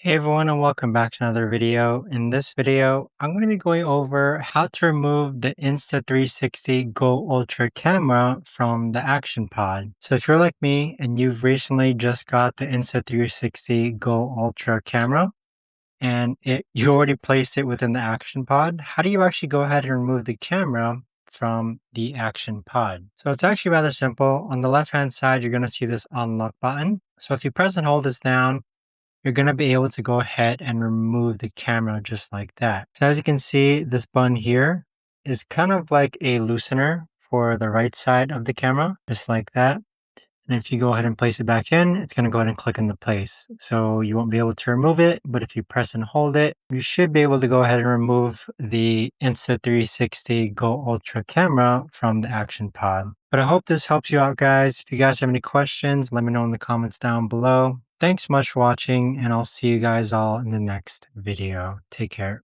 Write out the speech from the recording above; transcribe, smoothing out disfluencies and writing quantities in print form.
Hey everyone, and welcome back to another video. In this video, I'm going to be going over how to remove the Insta360 Go Ultra camera from the Action Pod. So if you're like me and you've recently just got the Insta360 Go Ultra camera and you already placed it within the Action Pod, how do you actually go ahead and remove the camera from the Action Pod? So it's actually rather simple. On the left hand side, you're going to see this unlock button. So if you press and hold this down, you're going to be able to go ahead and remove the camera just like that. So as you can see, this button here is kind of like a loosener for the right side of the camera, just like that. And if you go ahead and place it back in, it's going to go ahead and click into place. So you won't be able to remove it, but if you press and hold it, you should be able to go ahead and remove the Insta360 Go Ultra camera from the Action Pod. But I hope this helps you out, guys. If you guys have any questions, let me know in the comments down below. Thanks so much for watching, and I'll see you guys all in the next video. Take care.